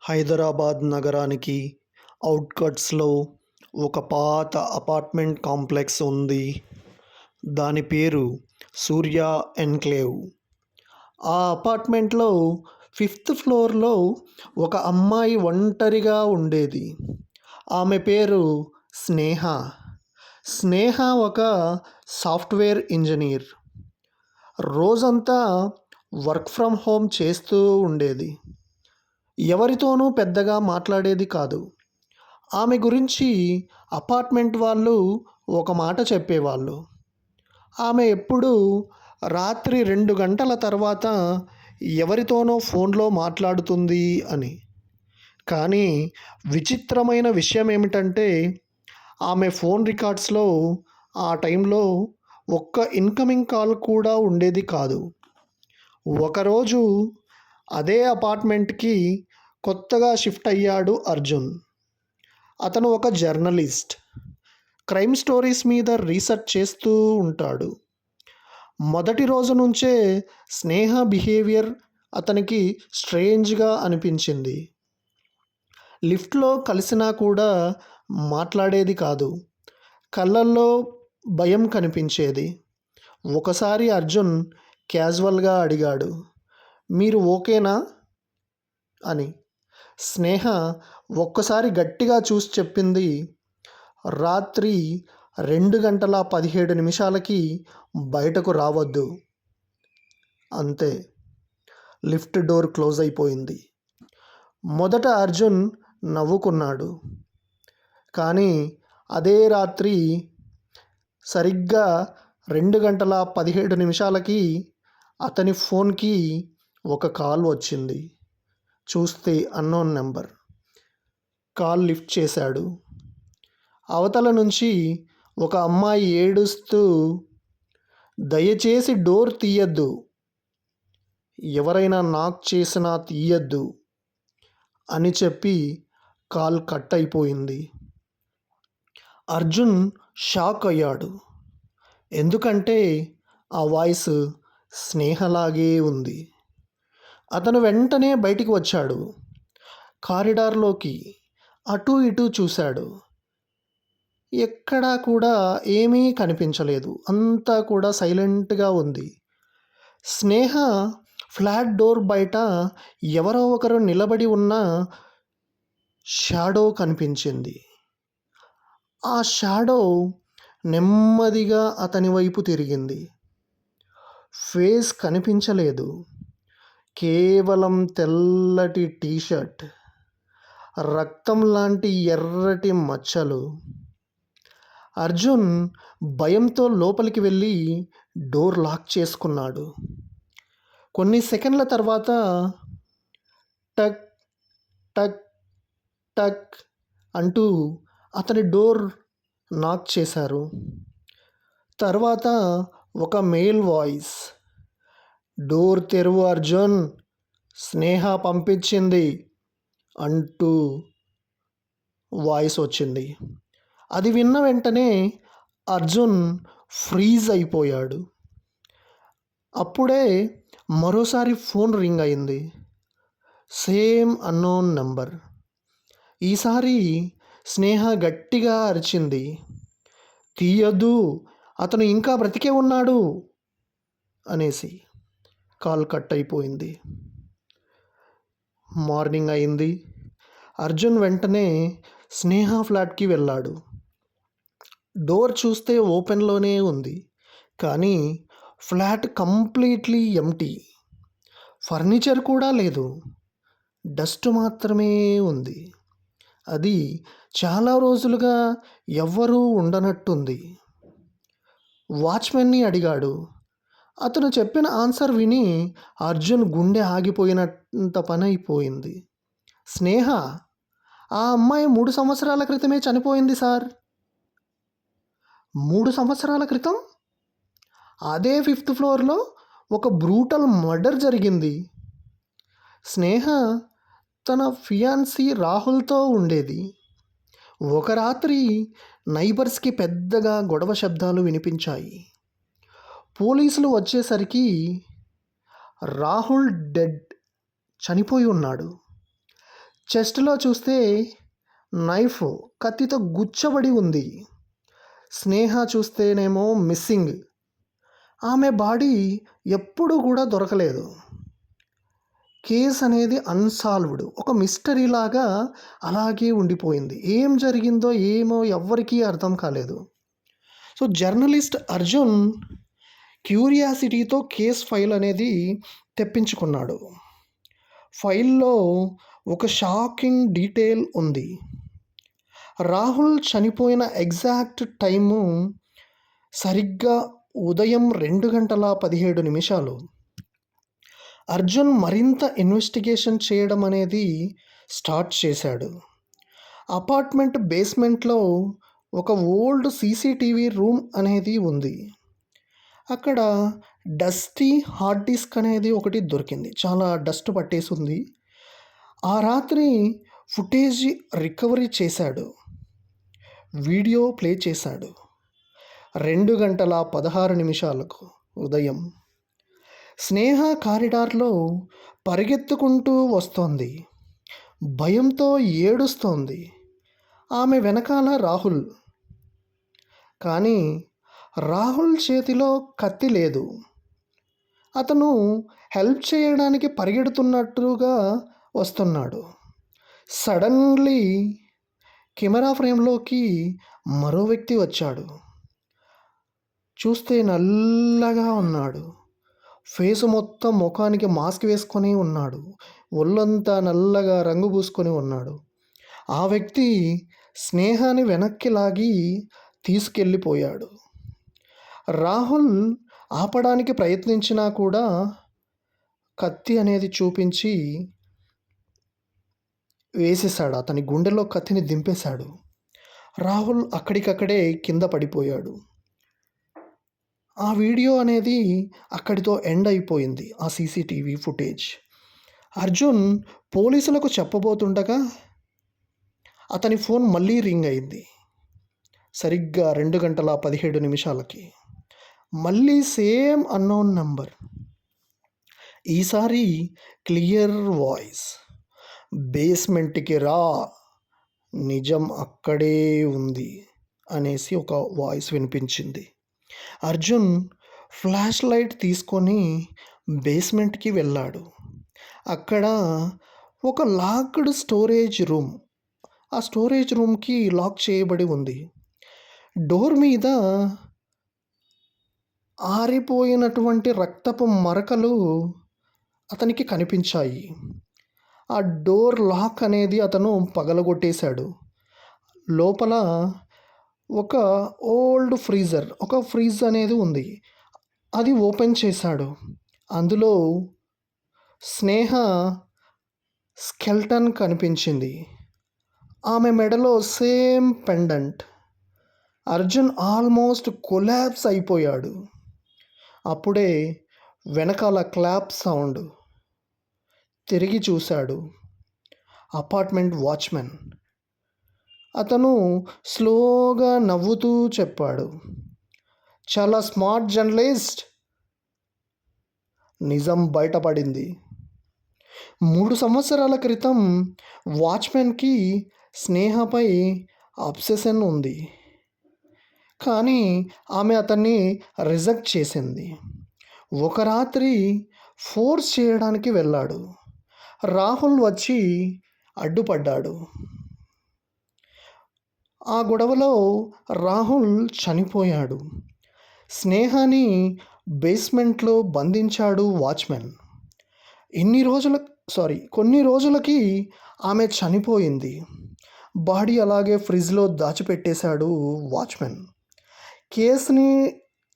హైదరాబాద్ నగరానికి ఔట్‌కట్స్‌లో ఒక పాత అపార్ట్మెంట్ కాంప్లెక్స్ ఉంది. దాని పేరు సూర్య ఎన్‌క్లేవ్. ఆ అపార్ట్మెంట్‌లో ఫిఫ్త్ ఫ్లోర్‌లో ఒక అమ్మాయి ఒంటరిగా ఉండేది. ఆమె పేరు స్నేహ. స్నేహ ఒక సాఫ్ట్‌వేర్ ఇంజినీర్. రోజంతా వర్క్ ఫ్రమ్ హోమ్ చేస్తూ ఉండేది. ఎవరితోనూ పెద్దగా మాట్లాడేది కాదు. ఆమె గురించి అపార్ట్మెంట్ వాళ్ళు ఒక మాట చెప్పేవాళ్ళు. ఆమె ఎప్పుడూ రాత్రి 2 గంటల తర్వాత ఎవరితోనో ఫోన్లో మాట్లాడుతుంది అని. కానీ విచిత్రమైన విషయం ఏమిటంటే ఆమె ఫోన్ రికార్డ్స్‌లో ఆ టైంలో ఒక్క ఇన్‌కమింగ్ కాల్ కూడా ఉండేది కాదు. ఒకరోజు అదే అపార్ట్మెంట్‌కి కొత్తగా షిఫ్ట్ అయ్యాడు అర్జున్. అతను ఒక జర్నలిస్ట్. క్రైమ్ స్టోరీస్ మీద రీసెర్చ్ చేస్తూ ఉంటాడు. మొదటి రోజు నుంచే స్నేహ బిహేవియర్ అతనికి స్ట్రేంజ్‌గా అనిపించింది. లిఫ్ట్‌లో కలిసినా కూడా మాట్లాడేది కాదు. కళ్ళల్లో భయం కనిపించేది. ఒకసారి అర్జున్ క్యాజువల్‌గా అడిగాడు, "మీరు ఓకేనా?" అని. స్నేహ ఒక్కసారి గట్టిగా చూసి చెప్పింది, "రాత్రి 2:17 బయటకు రావద్దు." అంతే. లిఫ్ట్ డోర్ క్లోజ్ అయిపోయింది. మొదట అర్జున్ నవ్వుకున్నాడు. కానీ అదే రాత్రి సరిగ్గా 2:17 అతని ఫోన్‌కి ఒక కాల్ వచ్చింది. చూస్తే అన్నోన్ నెంబర్. కాల్ లిఫ్ట్ చేశాడు. అవతల నుంచి ఒక అమ్మాయి ఏడుస్తూ, "దయచేసి డోర్ తీయొద్దు. ఎవరైనా నాక్ చేసినా తీయొద్దు" అని చెప్పి కాల్ కట్ అయిపోయింది. అర్జున్ షాక్ అయ్యాడు. ఎందుకంటే ఆ వాయిస్ స్నేహలాగే ఉంది. అతను వెంటనే బయటికి వచ్చాడు. కారిడార్లోకి అటూ ఇటూ చూశాడు. ఎక్కడా కూడా ఏమీ కనిపించలేదు. అంతా కూడా సైలెంట్‌గా ఉంది. స్నేహ ఫ్లాట్ డోర్ బయట ఎవరో ఒకరు నిలబడి ఉన్న షాడో కనిపించింది. ఆ షాడో నెమ్మదిగా అతని వైపు తిరిగింది. ఫేస్ కనిపించలేదు. కేవలం తెల్లటి టీ షర్ట్, రక్తం లాంటి ఎర్రటి మచ్చలు. అర్జున్ భయంతో లోపలికి వెళ్ళి డోర్ లాక్ చేసుకున్నాడు. కొన్ని సెకన్ల తర్వాత టక్ టక్ టక్ అంటూ అతని డోర్ నాక్ చేశారు. తర్వాత ఒక మేల్ వాయిస్, "డోర్ తెరువు అర్జున్, స్నేహ పంపించింది" అంటూ వాయిస్ వచ్చింది. అది విన్న వెంటనే అర్జున్ ఫ్రీజ్ అయిపోయాడు. అప్పుడే మరోసారి ఫోన్ రింగ్ అయింది. Same unknown number. ఈసారి స్నేహ గట్టిగా అరిచింది, "తీయొద్దు, అతను ఇంకా బ్రతికే ఉన్నాడు" అనేసి. కాల్ కట్ అయిపోయింది. మార్నింగ్ అయింది. అర్జున్ వెంటనే స్నేహ ఫ్లాట్‌కి వెళ్ళాడు. డోర్ చూస్తే ఓపెన్‌లోనే ఉంది. కానీ ఫ్లాట్ కంప్లీట్‌లీ ఎంప్టీ. ఫర్నిచర్ కూడా లేదు. డస్ట్ మాత్రమే ఉంది. అది చాలా రోజులుగా ఎవ్వరూ ఉండనట్టుంది. వాచ్‌మెన్‌ని అడిగాడు. అతను చెప్పిన ఆన్సర్ విని అర్జున్ గుండె ఆగిపోయినంత పనైపోయింది. "స్నేహ, ఆ అమ్మాయి 3 సంవత్సరాల క్రితమే చనిపోయింది సార్." 3 సంవత్సరాల క్రితం? అదే ఫిఫ్త్ ఫ్లోర్‌లో ఒక బ్రూటల్ మర్డర్ జరిగింది. స్నేహ తన ఫియాన్సీ రాహుల్‌తో ఉండేది. ఒక రాత్రి నైబర్స్‌కి పెద్దగా గొడవ శబ్దాలు వినిపించాయి. పోలీసులు వచ్చేసరికి రాహుల్ డెడ్, చనిపోయి ఉన్నాడు. చెస్ట్‌లో చూస్తే నైఫ్ కత్తితో గుచ్చబడి ఉంది. స్నేహ చూస్తేనేమో మిస్సింగ్. ఆమె బాడీ ఎప్పుడూ కూడా దొరకలేదు. కేస్ అనేది అన్సాల్వ్డ్. ఒక మిస్టరీలాగా అలాగే ఉండిపోయింది. ఏం జరిగిందో ఏమో ఎవ్వరికీ అర్థం కాలేదు. సో జర్నలిస్ట్ అర్జున్ క్యూరియాసిటీతో కేస్ ఫైల్ అనేది తెప్పించుకున్నాడు. ఫైల్లో ఒక షాకింగ్ డీటెయిల్ ఉంది. రాహుల్ చనిపోయిన ఎగ్జాక్ట్ టైము సరిగ్గా ఉదయం 2:17 అర్జున్ మరింత ఇన్వెస్టిగేషన్ చేయడం అనేది స్టార్ట్ చేశాడు. అపార్ట్మెంట్ బేస్మెంట్లో ఒక ఓల్డ్ సీసీటీవీ రూమ్ అనేది ఉంది. అక్కడ డస్టీ హార్డ్ డిస్క్ అనేది ఒకటి దొరికింది. చాలా డస్ట్ పట్టేసి ఉంది. ఆ రాత్రి ఫుటేజ్ రికవరీ చేశాడు. వీడియో ప్లే చేశాడు. 2:16 ఉదయం స్నేహ కారిడార్లో పరిగెత్తుకుంటూ వస్తోంది. భయంతో ఏడుస్తోంది. ఆమె వెనకాల రాహుల్. కానీ రాహుల్ చేతిలో కత్తి లేదు. అతను హెల్ప్ చేయడానికి పరిగెడుతున్నట్టుగా వస్తున్నాడు. సడన్లీ కెమెరా ఫ్రేమ్లోకి మరో వ్యక్తి వచ్చాడు. చూస్తే నల్లగా ఉన్నాడు. ఫేసు మొత్తం ముఖానికి మాస్క్ వేసుకొని ఉన్నాడు. ఒళ్ళంతా నల్లగా రంగు పూసుకొని ఉన్నాడు. ఆ వ్యక్తి స్నేహాన్ని వెనక్కి లాగి తీసుకెళ్ళిపోయాడు. రాహుల్ ఆపడానికి ప్రయత్నించినా కూడా కత్తి అనేది చూపించి వేసేశాడు. అతని గుండెలో కత్తిని దింపేశాడు. రాహుల్ అక్కడికక్కడే కింద పడిపోయాడు. ఆ వీడియో అనేది అక్కడితో ఎండ్ అయిపోయింది. ఆ సీసీటీవీ ఫుటేజ్. అర్జున్ పోలీసులకు చెప్పబోతుండగా అతని ఫోన్ మళ్ళీ రింగ్ అయింది. సరిగ్గా 2:17 మళ్ళీ సేమ్ అన్నోన్ నంబర్. ఈసారి క్లియర్ వాయిస్. బేస్మెంట్కి రా, నిజం అక్కడే ఉంది అనేసి ఒక వాయిస్ వినిపించింది. అర్జున్ ఫ్లాష్ లైట్ తీసుకొని బేస్మెంట్కి వెళ్ళాడు. అక్కడ ఒక లాక్డ్ స్టోరేజ్ రూమ్. ఆ స్టోరేజ్ రూమ్కి లాక్ చేయబడి ఉంది. డోర్ మీద ఆరిపోయినటువంటి రక్తపు మరకలు అతనికి కనిపించాయి. ఆ డోర్ లాక్ అనేది అతను పగలగొట్టేశాడు. లోపల ఒక ఓల్డ్ ఫ్రీజర్, ఒక ఫ్రిడ్జ్ అనేది ఉంది. అది ఓపెన్ చేశాడు. అందులో స్నేహ స్కెల్టన్ కనిపించింది. ఆమె మెడలో same pendant. Arjun almost collapse అయిపోయాడు. అప్పుడే వెనకాల క్లాప్ సౌండ్. తిరిగి చూశాడు. Apartment watchman. అతను స్లోగా నవ్వుతూ చెప్పాడు, చాలా స్మార్ట్ జర్నలిస్ట్. నిజం బయటపడింది. 3 సంవత్సరాల క్రితం వాచ్మెన్కి స్నేహపై అబ్సెషన్ ఉంది. కానీ ఆమె అతన్ని రిజెక్ట్ చేసింది. ఒక రాత్రి ఫోర్స్ చేయడానికి వెళ్ళాడు. రాహుల్ వచ్చి అడ్డుపడ్డాడు. ఆ గొడవలో రాహుల్ చనిపోయాడు. స్నేహాని బేస్మెంట్లో బంధించాడు వాచ్మెన్. కొన్ని రోజులకి ఆమె చనిపోయింది. బాడీ అలాగే ఫ్రిడ్జ్లో దాచిపెట్టేశాడు వాచ్మెన్. కేసుని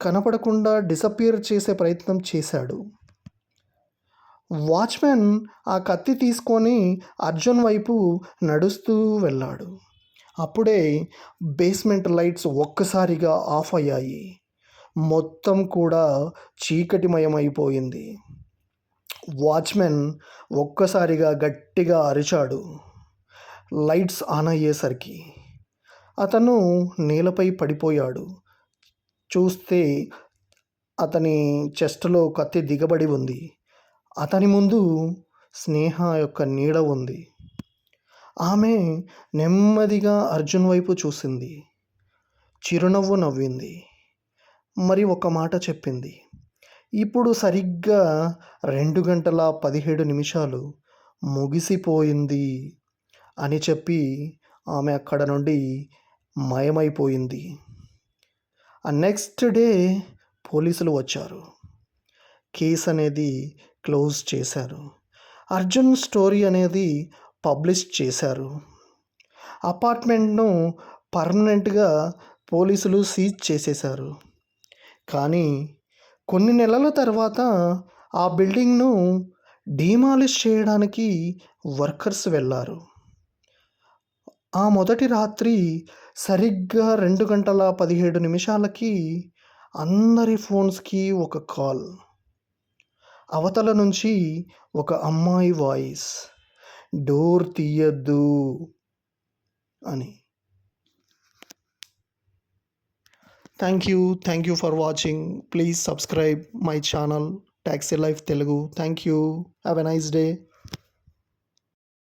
కనపడకుండా డిసపియర్ చేసే ప్రయత్నం చేశాడు. వాచ్మెన్ ఆ కత్తి తీసుకొని అర్జున్ వైపు నడుస్తూ వెళ్ళాడు. అప్పుడే బేస్మెంట్ లైట్స్ ఒక్కసారిగా ఆఫ్ అయ్యాయి. మొత్తం కూడా చీకటిమయమైపోయింది. వాచ్మెన్ ఒక్కసారిగా గట్టిగా అరిచాడు. లైట్స్ ఆన్ అయ్యేసరికి అతను నేలపై పడిపోయాడు. చూస్తే అతని చెస్ట్లో కత్తి దిగబడి ఉంది. అతని ముందు స్నేహ యొక్క నీడ ఉంది. ఆమె నెమ్మదిగా అర్జున్ వైపు చూసింది. చిరునవ్వు నవ్వింది. మరి ఒక మాట చెప్పింది. ఇప్పుడు సరిగ్గా 2:17 ముగిసిపోయింది అని చెప్పి ఆమె అక్కడ నుండి మాయమైపోయింది. నెక్స్ట్ డే పోలీసులు వచ్చారు. కేస్ అనేది క్లోజ్ చేశారు. అర్జున్ స్టోరీ అనేది పబ్లిష్ చేశారు. అపార్ట్మెంట్ను పర్మనెంట్గా పోలీసులు సీజ్ చేసేశారు. కానీ కొన్ని నెలల తర్వాత ఆ బిల్డింగ్ను డీమాలిష్ చేయడానికి వర్కర్స్ వెళ్ళారు. ఆ మొదటి రాత్రి సరిగ్గా 2:17 అందరి ఫోన్స్కి ఒక కాల్. అవతల నుంచి ఒక అమ్మాయి వాయిస్, డోర్ తీయద్దు అని. Thank you for watching. Please subscribe my channel taxi life Telugu. Thank you. Have a nice day.